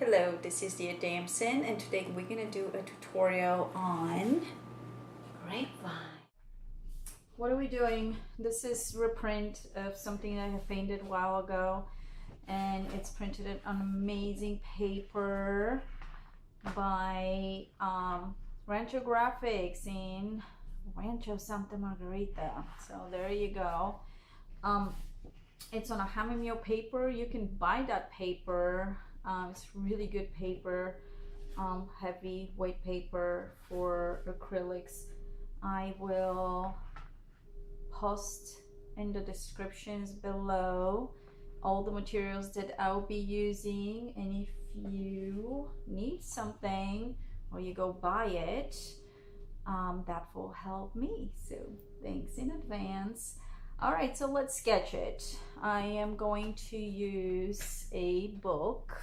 Hello, this is dear Damson, and today we're gonna do a tutorial on grapevine. What are we doing? This is reprint of something I have painted a while ago, and it's printed on amazing paper by Rancho Graphics in Rancho Santa Margarita. So there you go. It's on a chamomile paper. You can buy that paper. It's really good paper, heavy weight paper for acrylics. I will post in the descriptions below all the materials that I'll be using, and if you need something or you go buy it, that will help me. So thanks in advance. All right, so let's sketch it. I am going to use a book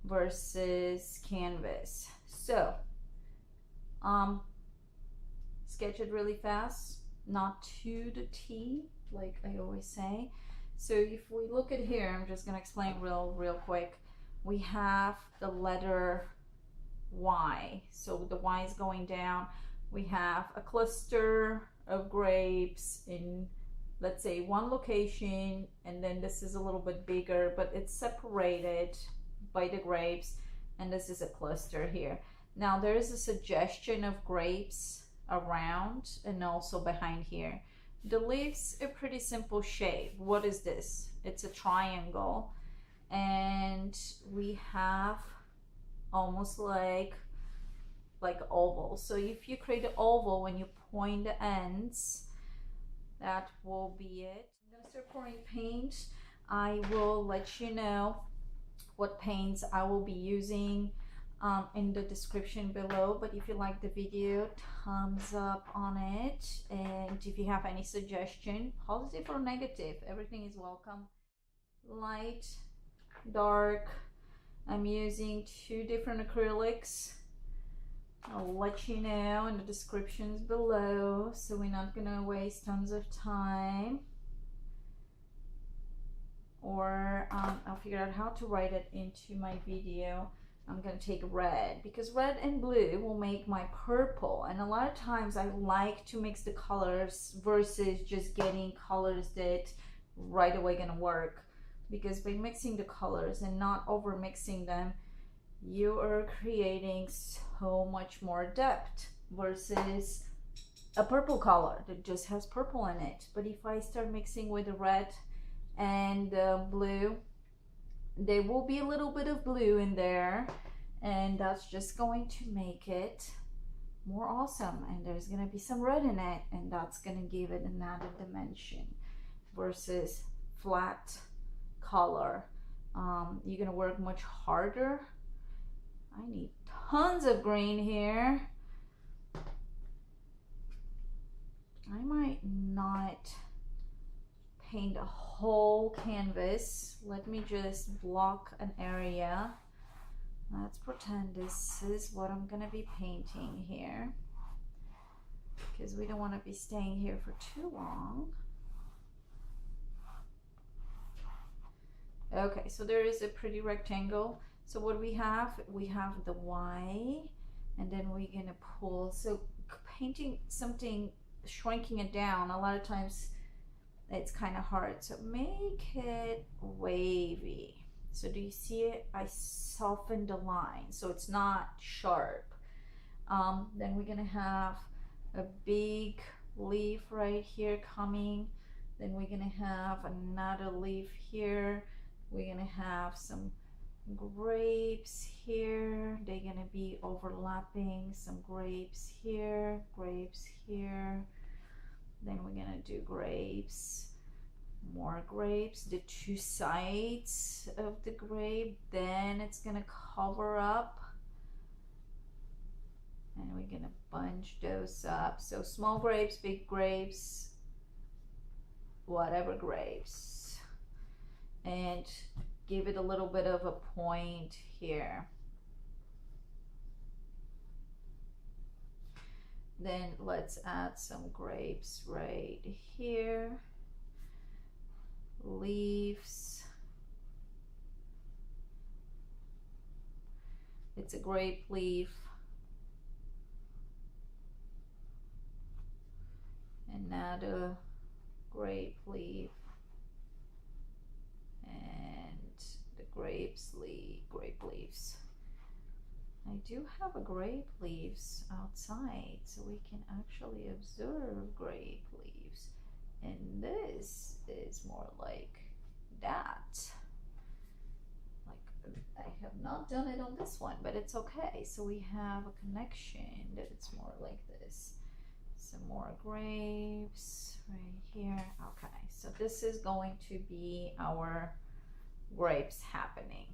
versus canvas. So, sketch it really fast, not to the T, like I always say. So if we look at here, I'm just gonna explain real quick. We have the letter Y. So the Y is going down. We have a cluster of grapes in, let's say, one location, and then this is a little bit bigger, but it's separated by the grapes, and this is a cluster here. Now there is a suggestion of grapes around and also behind here. The leaves are pretty simple shape. What is this? It's a triangle, and we have almost like oval. So if you create an oval, when you point the ends, that will be it. I'm gonna start pouring paint. I will let you know what paints I will be using in the description below. But if you like the video, thumbs up on it, and if you have any suggestion, positive or negative, everything is welcome. Light, dark. I'm using 2 different acrylics. I'll let you know in the descriptions below, so we're not gonna waste tons of time, or I'll figure out how to write it into my video. I'm gonna take red, because red and blue will make my purple, and a lot of times I like to mix the colors versus just getting colors that right away gonna work, because by mixing the colors and not over mixing them, you are creating so much more depth versus a purple color that just has purple in it. But if I start mixing with the red and blue, there will be a little bit of blue in there, and that's just going to make it more awesome. And there's gonna be some red in it, and that's gonna give it another dimension versus flat color. You're gonna work much harder. I need tons of green here. I might not paint a whole canvas. Let me just block an area. Let's pretend this is what I'm gonna be painting here, because we don't want to be staying here for too long. Okay, so there is a pretty rectangle. So what we have the Y, and then we're gonna pull. So painting something, shrinking it down, a lot of times it's kind of hard. So make it wavy. So do you see it? I softened the line so it's not sharp. Then we're gonna have a big leaf right here coming. Then we're gonna have another leaf here. We're gonna have some grapes here. They're gonna be overlapping. Some grapes here, grapes here. Then we're gonna do grapes, more grapes, the 2 sides of the grape. Then it's gonna cover up, and we're gonna bunch those up. So small grapes, big grapes, whatever grapes, and give it a little bit of a point here. Then let's add some grapes right here, leaves, it's a grape leaf. Another grape leaf. And the grape leaves. I do have a grape leaves outside, so we can actually observe grape leaves. And this is more like that. Like, I have not done it on this one, but it's okay. So we have a connection that it's more like this. Some more grapes right here. Okay, so this is going to be our grapes happening.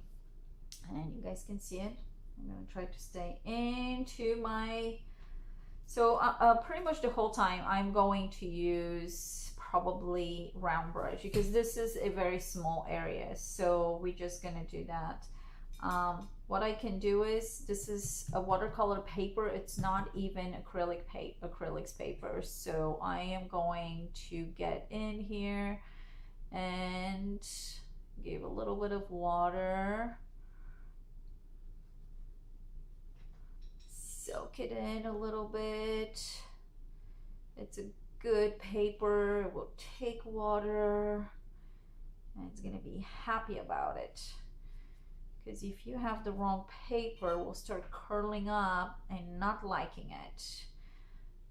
And you guys can see it. I'm gonna try to stay into my, so pretty much the whole time I'm going to use probably round brush because this is a very small area, so we're just gonna do that. What I can do is, this is a watercolor paper, it's not even acrylics paper, so I am going to get in here and give a little bit of water. Soak it in a little bit. It's a good paper. It will take water and it's gonna be happy about it. Because if you have the wrong paper, it will start curling up and not liking it.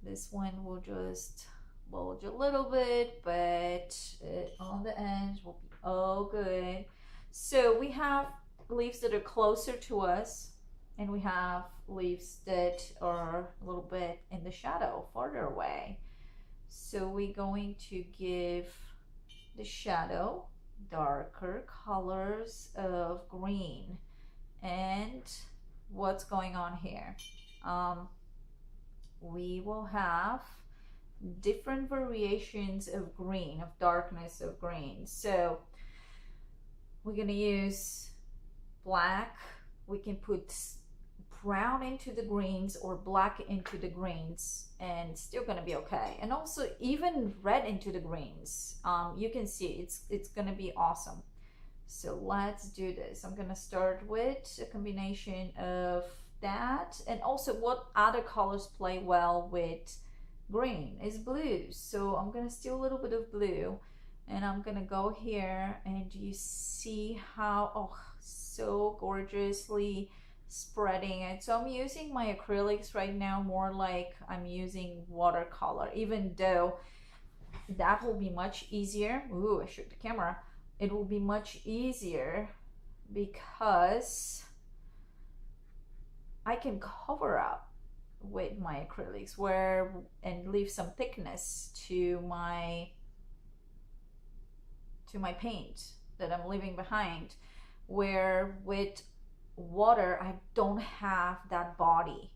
This one will just bulge a little bit, but on the edge will be all good. So we have leaves that are closer to us, and we have leaves that are a little bit in the shadow, farther away. So we're going to give the shadow darker colors of green. And what's going on here? We will have different variations of green, of darkness of green. So we're gonna use black. We can put brown into the greens or black into the greens and still gonna be okay. And also even red into the greens. You can see it's gonna be awesome. So let's do this. I'm gonna start with a combination of that, and also what other colors play well with green is blues. So I'm gonna steal a little bit of blue and I'm gonna go here, and you see how, oh, so gorgeously spreading it. So I'm using my acrylics right now more like I'm using watercolor, even though that will be much easier. Ooh, I shook the camera. It will be much easier because I can cover up with my acrylics and leave some thickness to my paint that I'm leaving behind, where with water I don't have that body.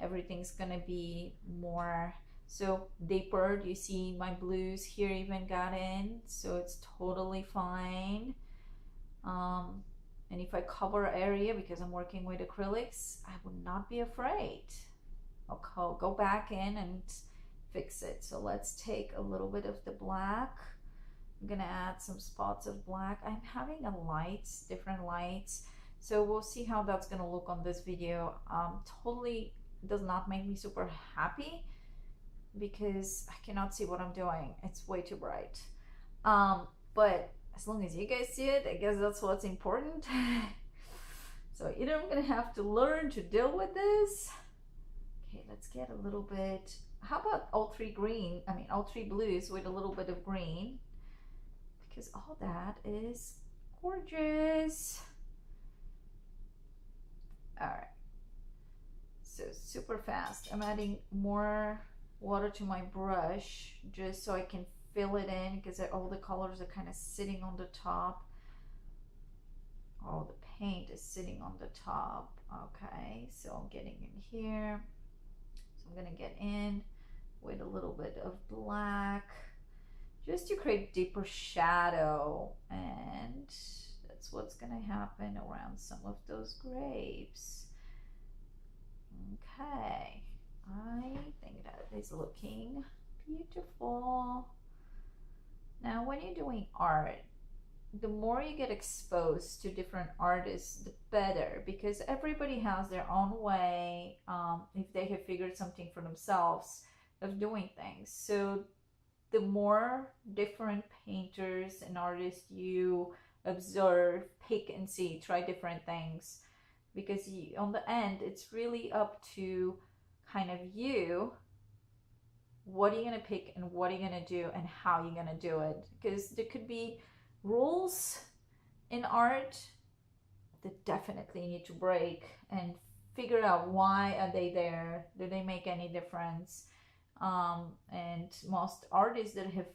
Everything's gonna be more so deeper. You see my blues here even got in, so it's totally fine. And if I cover area, because I'm working with acrylics, I would not be afraid. I'll go back in and fix it. So let's take a little bit of the black. I'm gonna add some spots of black. I'm having a lights, different lights. So we'll see how that's gonna look on this video. Totally does not make me super happy because I cannot see what I'm doing. It's way too bright. But as long as you guys see it, I guess that's what's important. So either I'm gonna have to learn to deal with this. Okay, let's get a little bit. How about all three blues with a little bit of green? Because all that is gorgeous. All right, so super fast. I'm adding more water to my brush just so I can fill it in, because all the colors are kind of sitting on the top. All the paint is sitting on the top. Okay, so I'm getting in here. So I'm gonna get in with a little bit of black just to create deeper shadow, and that's what's gonna happen around some of those grapes. Okay, I think that is looking beautiful. Now when you're doing art, the more you get exposed to different artists, the better, because everybody has their own way, if they have figured something for themselves, of doing things. So the more different painters and artists you observe, pick and see, try different things, because on the end, it's really up to kind of you. What are you going to pick and what are you going to do and how you're going to do it? Because there could be rules in art that definitely need to break and figure out why are they there, do they make any difference. And most artists that have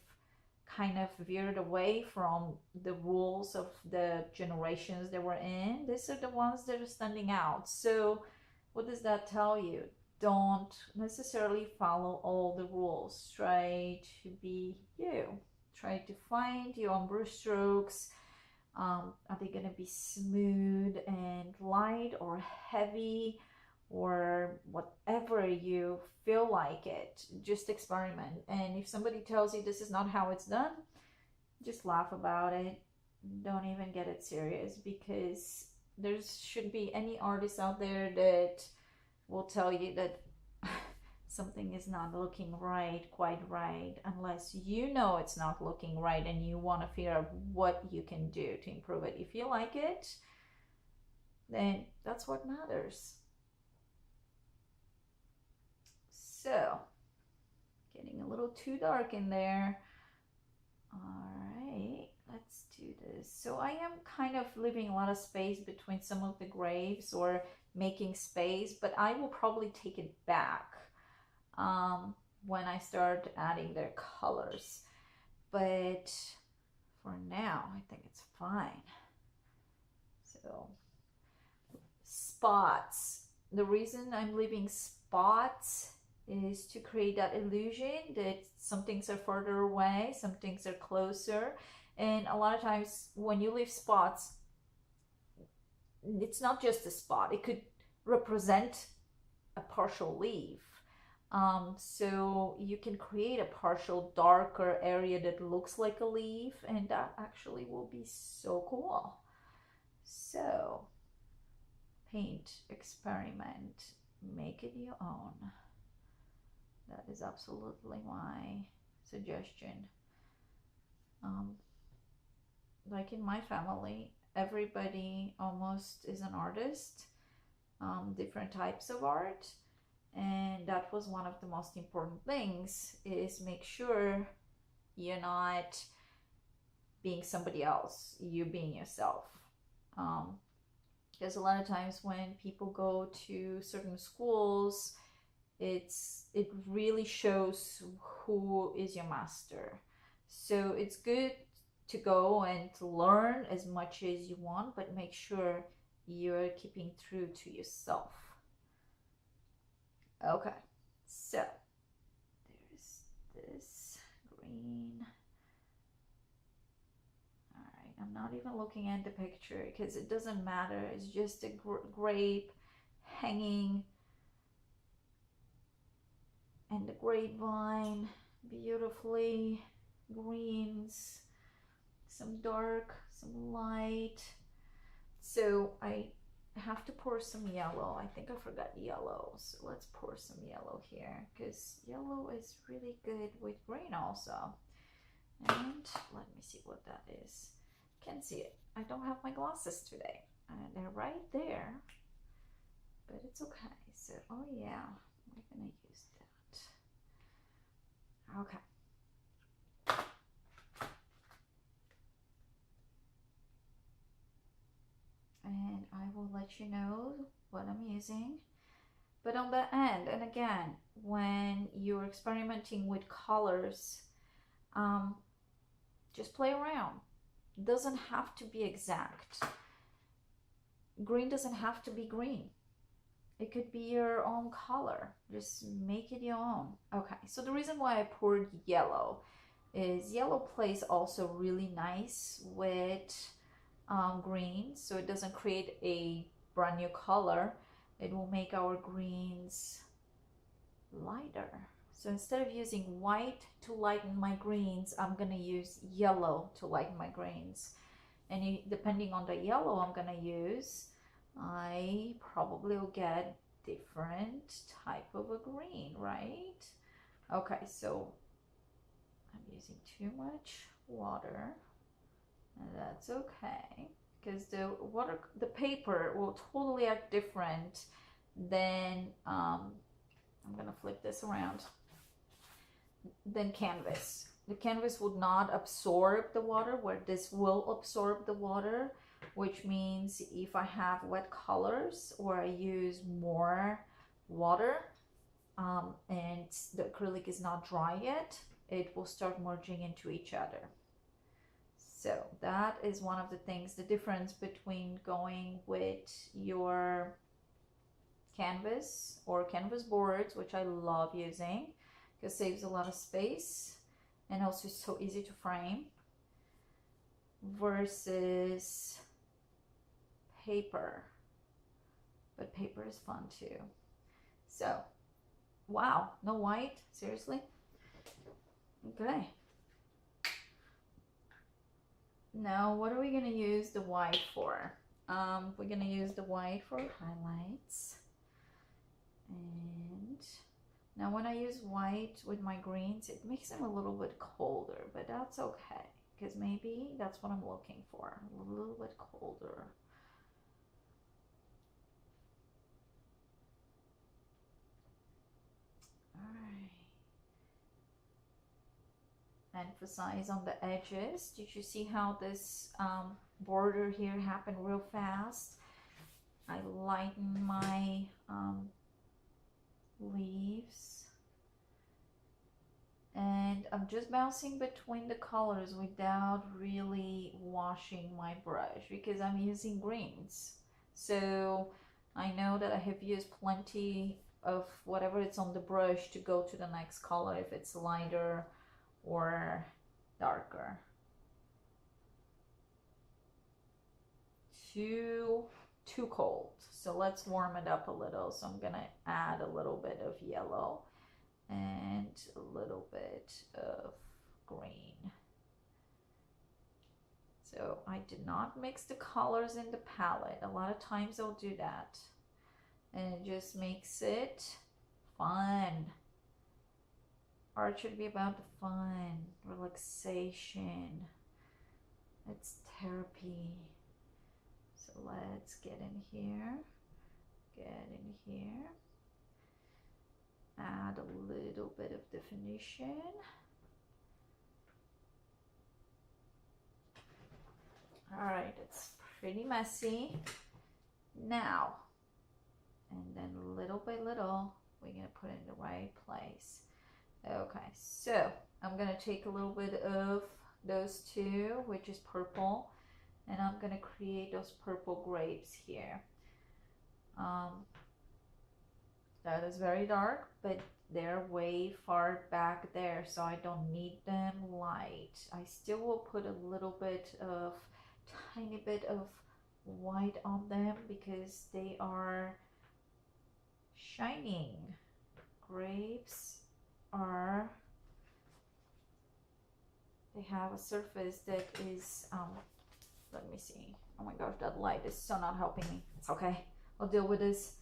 kind of veered away from the rules of the generations they were in, these are the ones that are standing out. So what does that tell you? Don't necessarily follow all the rules. Try to be you. Try to find your own brush strokes. Are they going to be smooth and light or heavy or whatever you feel like it? Just experiment. And if somebody tells you this is not how it's done, just laugh about it. Don't even get it serious, because there shouldn't be any artist out there that will tell you that something is not looking quite right, unless you know it's not looking right and you want to figure out what you can do to improve it. If you like it, then that's what matters. So, getting a little too dark in there. All right, let's do this. So I am kind of leaving a lot of space between some of the graves, or making space, but I will probably take it back when I start adding their colors. But for now, I think it's fine. So, spots. The reason I'm leaving spots is to create that illusion that some things are further away, some things are closer. And a lot of times when you leave spots, it's not just a spot, it could represent a partial leaf. So you can create a partial darker area that looks like a leaf, and that actually will be so cool. So paint, experiment, make it your own. That is absolutely my suggestion. Like in my family, everybody almost is an artist, different types of art, and that was one of the most important things, is make sure you're not being somebody else, you being yourself. Because a lot of times when people go to certain schools, it really shows who is your master. So it's good to go and to learn as much as you want, but make sure you're keeping true to yourself. Okay, so there's this green. All right, I'm not even looking at the picture because it doesn't matter. It's just a grape hanging, and the grapevine, beautifully greens, some dark, some light. So I have to pour some yellow. I think I forgot yellow, so let's pour some yellow here, because yellow is really good with green also. And let me see what that is. Can't see it. I don't have my glasses today. They're right there, but it's okay. So, oh yeah, we're gonna use that. Okay. And I will let you know what I'm using. But on the end, and again, when you're experimenting with colors, just play around. It doesn't have to be exact. Green doesn't have to be green. It could be your own color. Just make it your own. Okay, so the reason why I poured yellow is yellow plays also really nice with green, so it doesn't create a brand new color. It will make our greens lighter. So instead of using white to lighten my greens, I'm gonna use yellow to lighten my greens. And depending on the yellow I'm gonna use, I probably will get different type of a green, right? Okay, so I'm using too much water, and that's okay, because the paper will totally act different than I'm gonna flip this around, than canvas. The canvas would not absorb the water, where this will absorb the water, which means if I have wet colors or I use more water and the acrylic is not dry yet, it will start merging into each other. So that is one of the things, the difference between going with your canvas or canvas boards, which I love using because it saves a lot of space and also so easy to frame, versus paper. But paper is fun too. So, wow, no white? Seriously? Okay. Now, what are we gonna use the white for? We're gonna use the white for highlights. And now when I use white with my greens, it makes them a little bit colder, but that's okay, because maybe that's what I'm looking for, a little bit colder. All right. Emphasize on the edges. Did you see how this border here happened real fast? I lighten my leaves, and I'm just bouncing between the colors without really washing my brush, because I'm using greens. So I know that I have used plenty of whatever it's on the brush to go to the next color, if it's lighter or darker. Too cold, so let's warm it up a little. So I'm gonna add a little bit of yellow and a little bit of green. So I did not mix the colors in the palette. A lot of times I'll do that, and it just makes it fun. Art should be about the fun, relaxation. It's therapy. So let's get in here, add a little bit of definition. All right, it's pretty messy now, and then little by little we're gonna put it in the right place. Okay, so I'm gonna take a little bit of those two, which is purple, and I'm gonna create those purple grapes here. That is very dark, but they're way far back there, so I don't need them light. I still will put a little bit of, tiny bit of white on them because they are shining. Grapes are, they have a surface that is, let me see. Oh my gosh, that light is so not helping me. It's okay, I'll deal with this.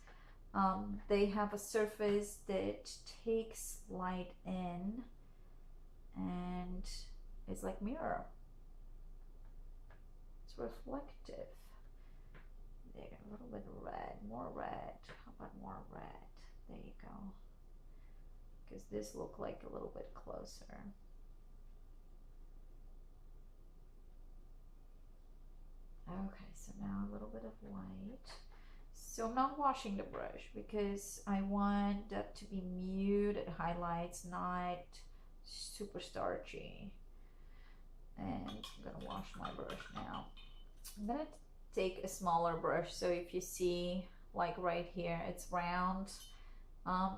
They have a surface that takes light in and it's like mirror. It's reflective. There, a little bit red, more red. How about more red? There you go. Because this look like a little bit closer. Okay, so now a little bit of white. So I'm not washing the brush because I want that to be muted highlights, not super starchy. And I'm gonna wash my brush now. I'm gonna take a smaller brush, so if you see, like right here, it's round.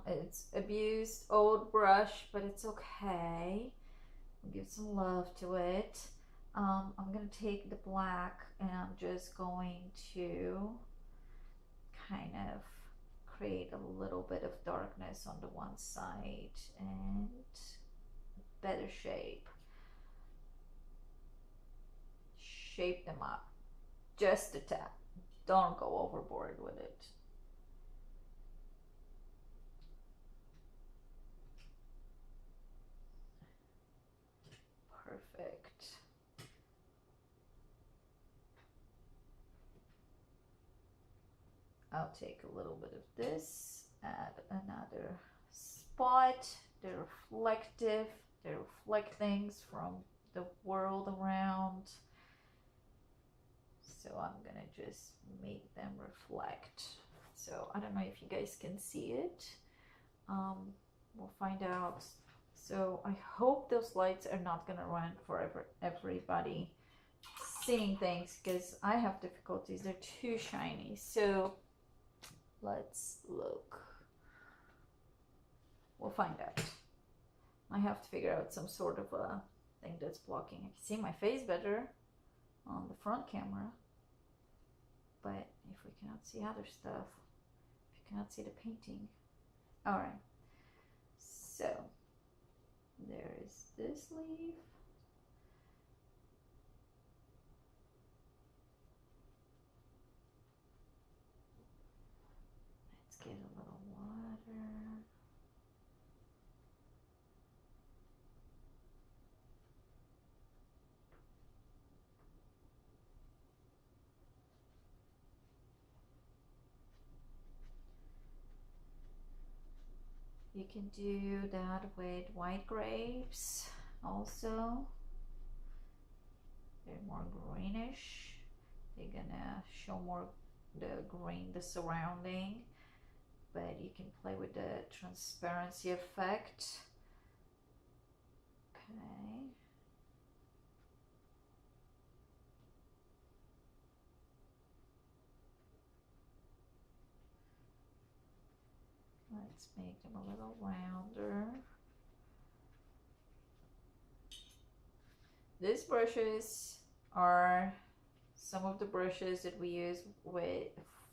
It's abused old brush, but it's okay. I'll give some love to it. I'm gonna take the black and I'm just going to kind of create a little bit of darkness on the one side and better shape. shape them up just a tad. Don't go overboard with it. Perfect. I'll take a little bit of this, add another spot. They're reflective, they reflect things from the world around. So I'm gonna just make them reflect. So I don't know if you guys can see it. We'll find out. So I hope those lights are not gonna run forever, everybody seeing things, because I have difficulties. They're too shiny. So let's look. We'll find out. I have to figure out some sort of a thing that's blocking. I can see my face better on the front camera, but if we cannot see other stuff, if you cannot see the painting. All right, so there is this leaf. Let's get a little water. You can do that with white grapes also. They're more greenish. They're gonna show more the green, the surrounding, but you can play with the transparency effect. Okay. Let's make them a little rounder. These brushes are some of the brushes that we use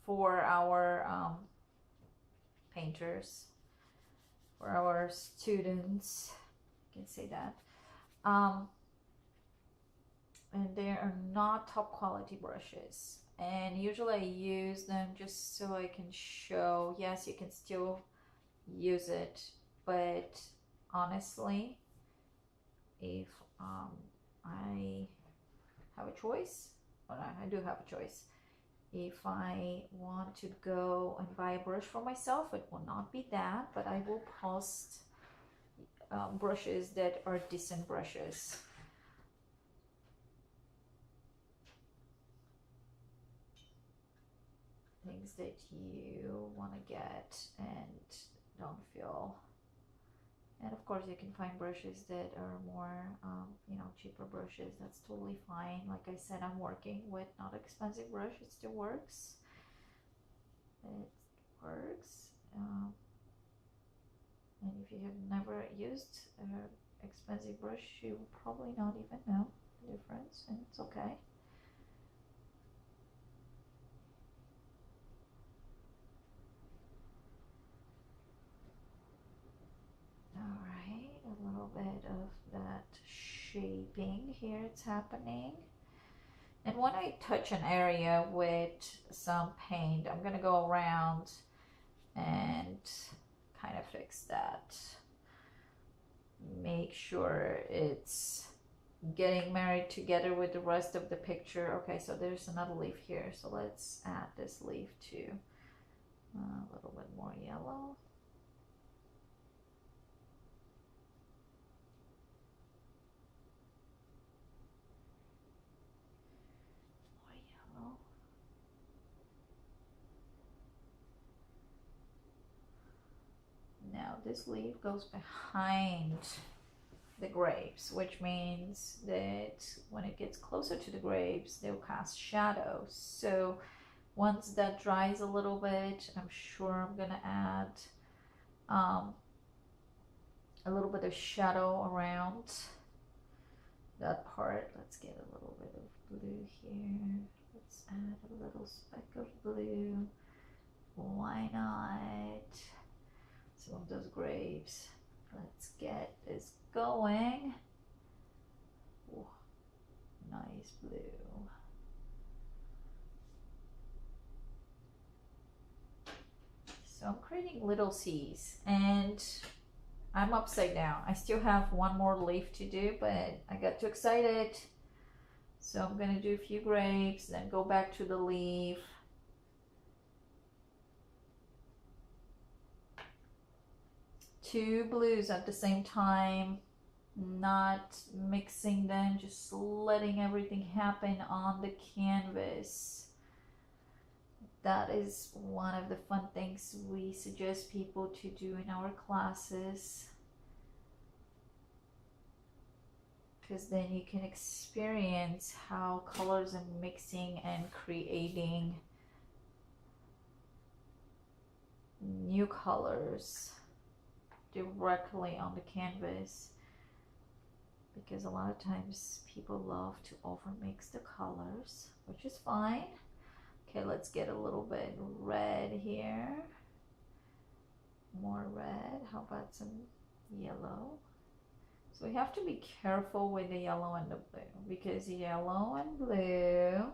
for our painters, for our students. I can say that. And they are not top quality brushes. And usually I use them just so I can show, yes, you can still use it, but honestly, if I have a choice, well, I do have a choice. If I want to go and buy a brush for myself, it will not be that, but I will post brushes that are decent brushes. Things that you want to get and don't feel. And of course you can find brushes that are more cheaper brushes. That's totally fine. Like I said, I'm working with not expensive brush. It still works. It works. And if you have never used an expensive brush, you will probably not even know the difference, and it's okay. Alright, a little bit of that shaping here, it's happening. And when I touch an area with some paint, I'm gonna go around and kind of fix that. Make sure it's getting married together with the rest of the picture. Okay, so there's another leaf here, so let's add this leaf too. A little bit more yellow. Now this leaf goes behind the grapes, which means that when it gets closer to the grapes, they'll cast shadows. So once that dries a little bit, I'm sure I'm gonna add a little bit of shadow around that part. Let's get a little bit of blue here. Let's add a little speck of blue. Why not? Some of those grapes. Let's get this going. Ooh, nice blue. little C's, and I'm upside down. I still have one more leaf to do, but I got too excited. So I'm gonna do a few grapes, then go back to the leaf. Two blues at the same time, not mixing them, just letting everything happen on the canvas. That is one of the fun things we suggest people to do in our classes, because then you can experience how colors are mixing and creating new colors directly on the canvas, because a lot of times people love to overmix the colors, which is fine. Okay, let's get a little bit red here. More red. How about some yellow? So we have to be careful with the yellow and the blue, because yellow and blue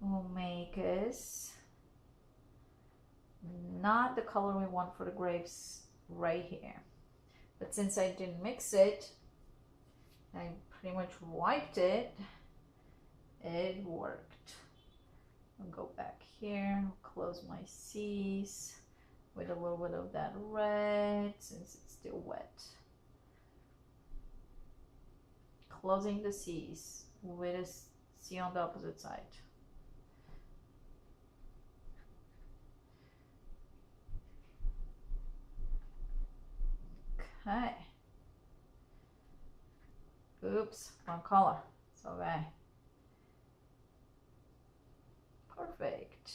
will make us not the color we want for the grapes right here. But since I didn't mix it, I pretty much wiped it, it worked. I'll go back here, close my C's with a little bit of that red since it's still wet. Closing the C's with a C on the opposite side. Okay. Oops, wrong color. It's okay. Perfect.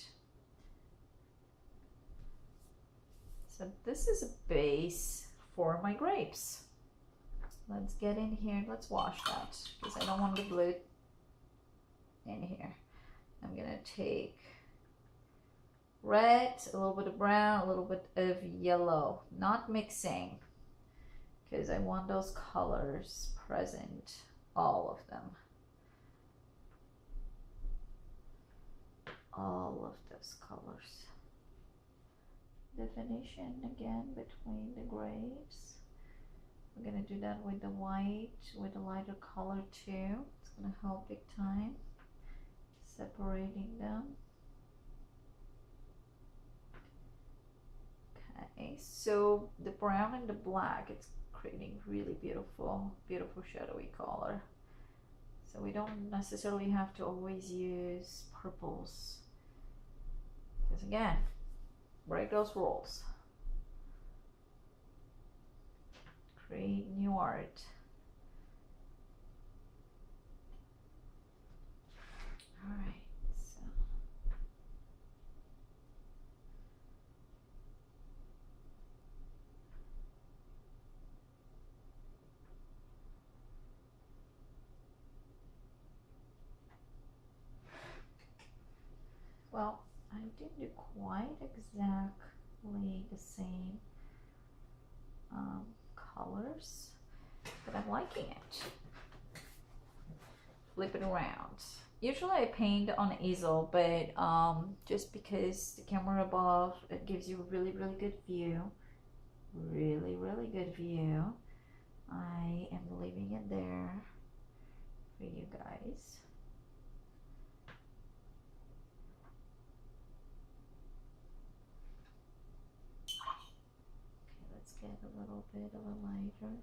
So this is a base for my grapes. Let's get in here. Let's wash that, because I don't want the blue in here. I'm gonna take red, a little bit of brown, a little bit of yellow, not mixing, because I want those colors present, all of them. All of those colors. Definition again between the grapes. We're gonna do that with the white, with a lighter color too. It's gonna help big time. Separating them. Okay, so the brown and the black, it's creating really beautiful, beautiful shadowy color. So we don't necessarily have to always use purples, because again, break those rules. Create new art. All right, so well, I didn't do quite exactly the same colors, but I'm liking it. Flip it around. Usually I paint on easel, but just because the camera above, it gives you a really good view, really good view, I am leaving it there for you guys. Get a little bit of a lighter.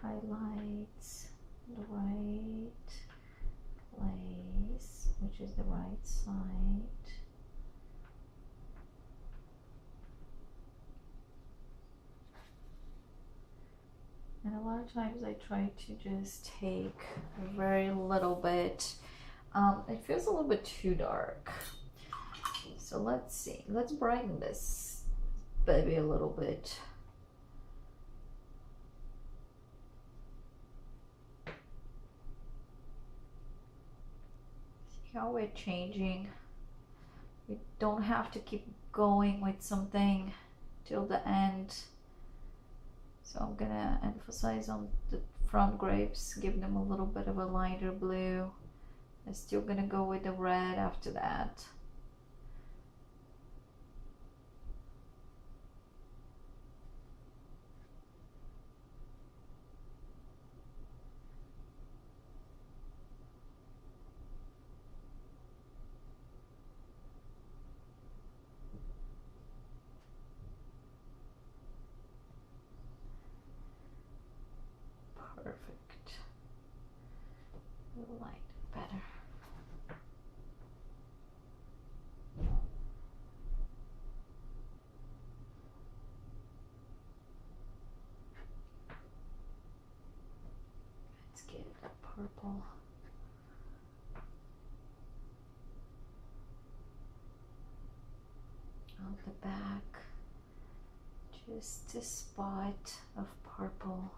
Highlights the right place, which is the right side. And a lot of times I try to just take a very little bit. It feels a little bit too dark. So let's see. Let's brighten this baby a little bit. how we're changing. We don't have to keep going with something till the end. So I'm gonna emphasize on the front grapes, give them a little bit of a lighter blue. I'm still gonna go with the red after that. Perfect. Light better. Let's get the purple. On the back, just a spot of purple,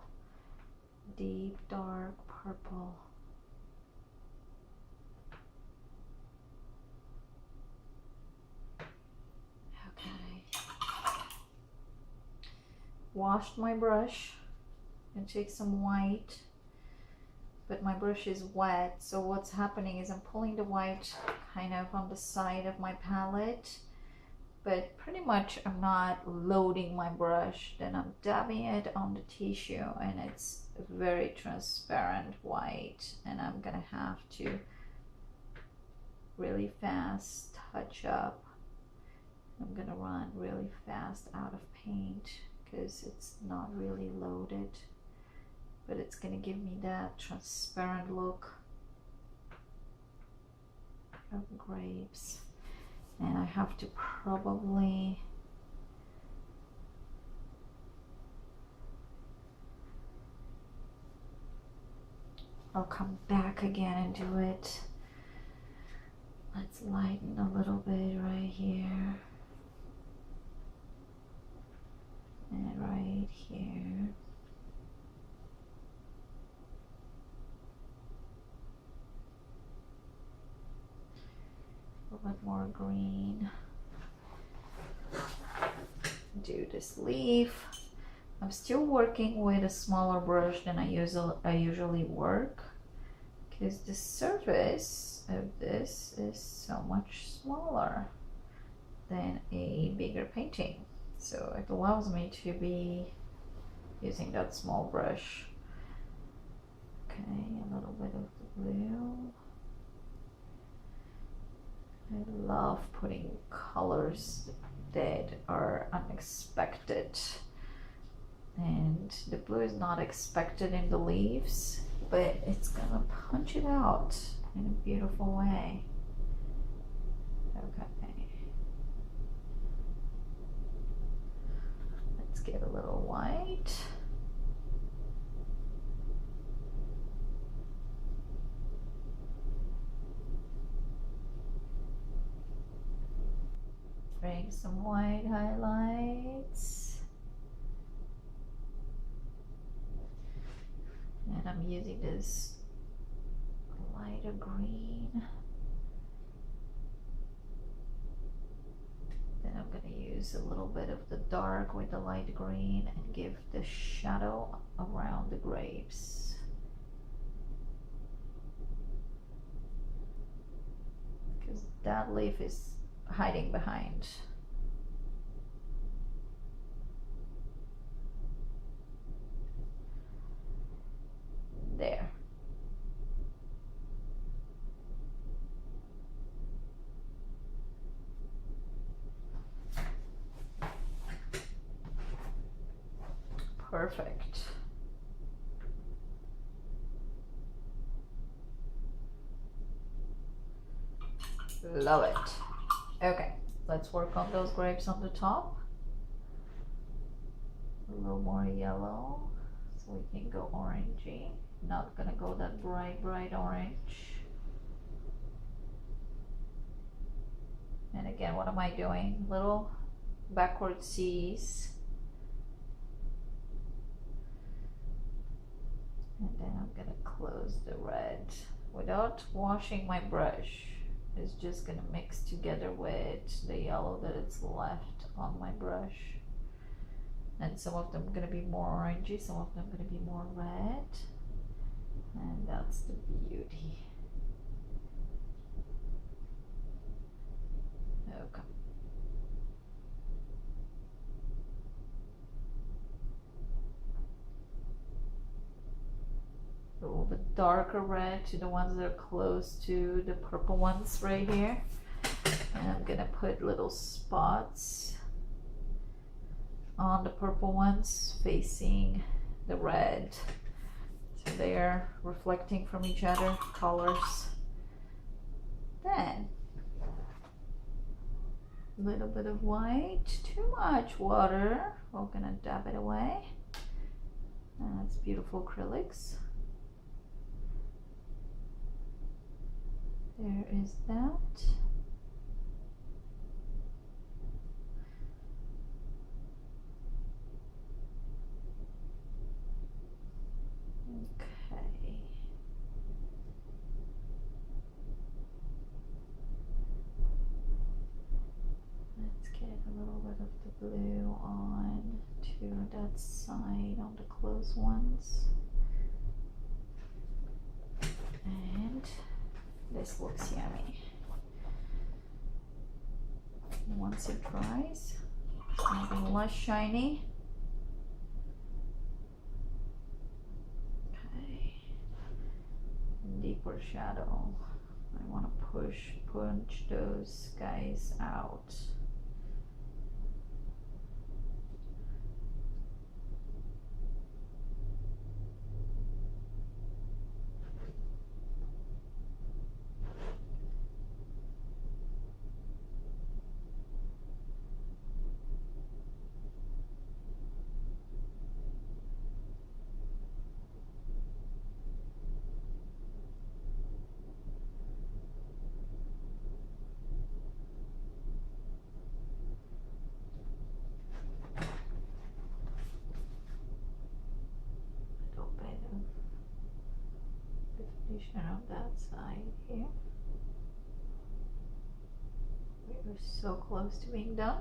deep dark purple. Okay. Washed my brush and take some white, but my brush is wet, so what's happening is I'm pulling the white kind of on the side of my palette, but pretty much I'm not loading my brush. Then I'm dabbing it on the tissue and it's very transparent white, and I'm gonna have to really fast touch up. I'm gonna run really fast out of paint because it's not really loaded, but it's gonna give me that transparent look of grapes. And I have to probably I'll come back again and do it. Let's lighten a little bit right here and right here. A little bit more green. Do this leaf. I'm still working with a smaller brush than I usually work, because the surface of this is so much smaller than a bigger painting. So it allows me to be using that small brush. Okay, a little bit of the blue. I love putting colors that are unexpected. And the blue is not expected in the leaves, but it's gonna punch it out in a beautiful way. Okay. Let's get a little white. Bring some white highlights. And I'm using this lighter green. Then I'm going to use a little bit of the dark with the light green and give the shadow around the grapes. Because that leaf is hiding behind. There. Perfect. Love it. Okay, let's work on those grapes on the top. A little more yellow so we can go orangey. Not gonna go that bright orange. And again, what am I doing? Little backward C's. And then I'm gonna close the red without washing my brush. is just gonna mix together with the yellow that it's left on my brush. And some of them are gonna be more orangey, some of them are gonna be more red. And that's the beauty. Okay. A little bit darker red to the ones that are close to the purple ones right here. And I'm gonna put little spots on the purple ones facing the red. So they're reflecting from each other colors. Then a little bit of white, too much water. We're gonna dab it away. And that's beautiful acrylics. There is that. Okay. Let's get a little bit of the blue on to that side on the close ones. And this looks yummy. Once it dries, it's going to be less shiny. Okay. Deeper shadow. I want to punch those guys out. On that side here. We're so close to being done.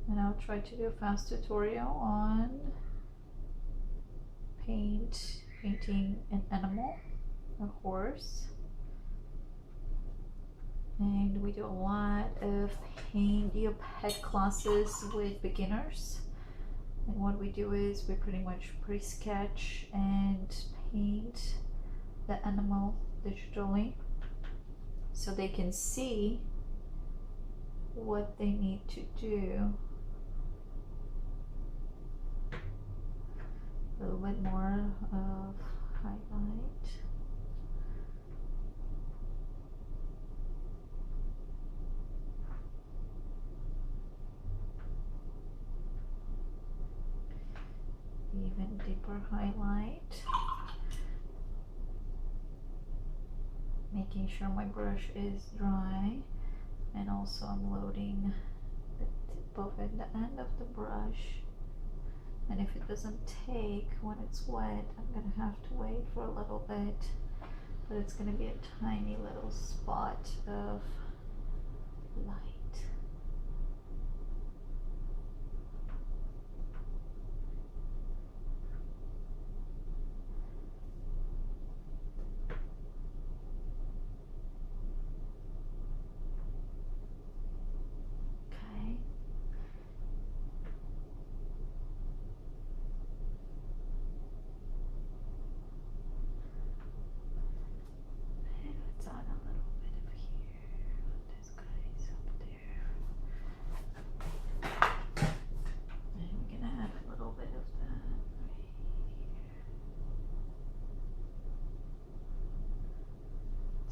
And I'll try to do a fast tutorial on painting an animal, a horse. And we do a lot of pet classes with beginners. And what we do is we pretty much pre-sketch and paint the animal digitally so they can see what they need to do. A little bit more of highlight. Even deeper highlight. Making sure my brush is dry, and also I'm loading the tip of it, the end of the brush. And if it doesn't take when it's wet, I'm gonna have to wait for a little bit, but it's gonna be a tiny little spot of light.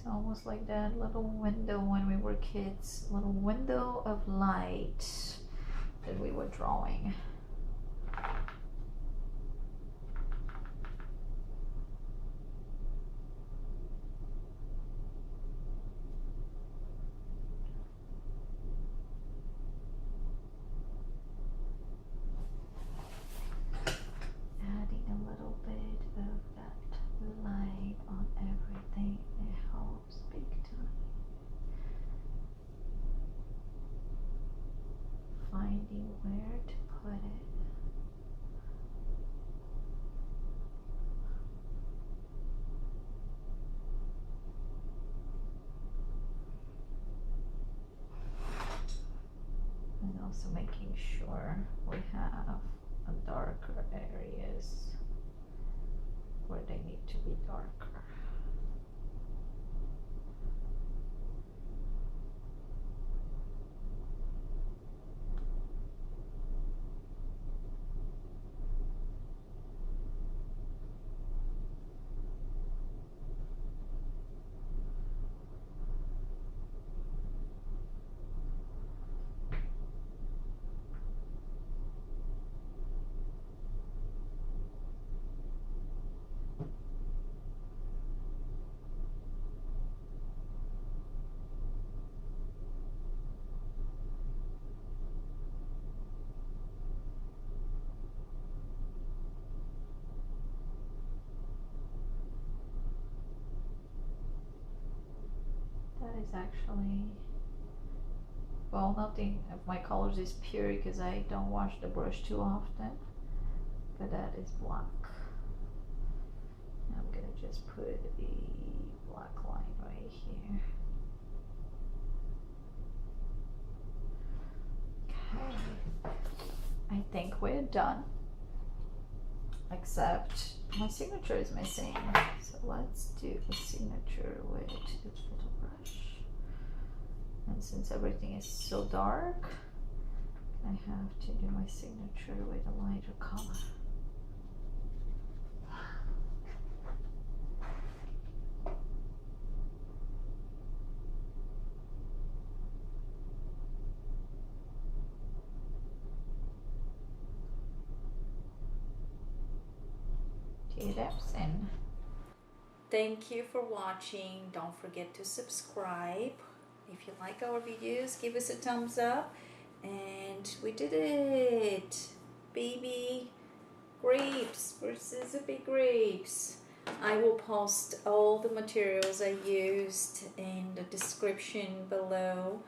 Almost like that little window when we were kids, little window of light that we were drawing. put it. And also making sure we have a darker areas where they need to be darker. That is actually, well, nothing of my colors is pure because I don't wash the brush too often, but that is black. I'm gonna just put a black line right here. Okay, I think we're done, except my signature is missing, so let's do a signature with the little brush. And since everything is so dark, I have to do my signature with a lighter color. Damson. Thank you for watching. Don't forget to subscribe. If you like our videos, give us a thumbs up. And we did it! Baby grapes versus the big grapes. I will post all the materials I used in the description below.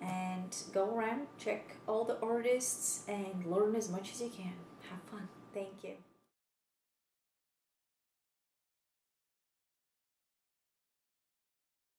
And go around, check all the artists, and learn as much as you can. Have fun. Thank you.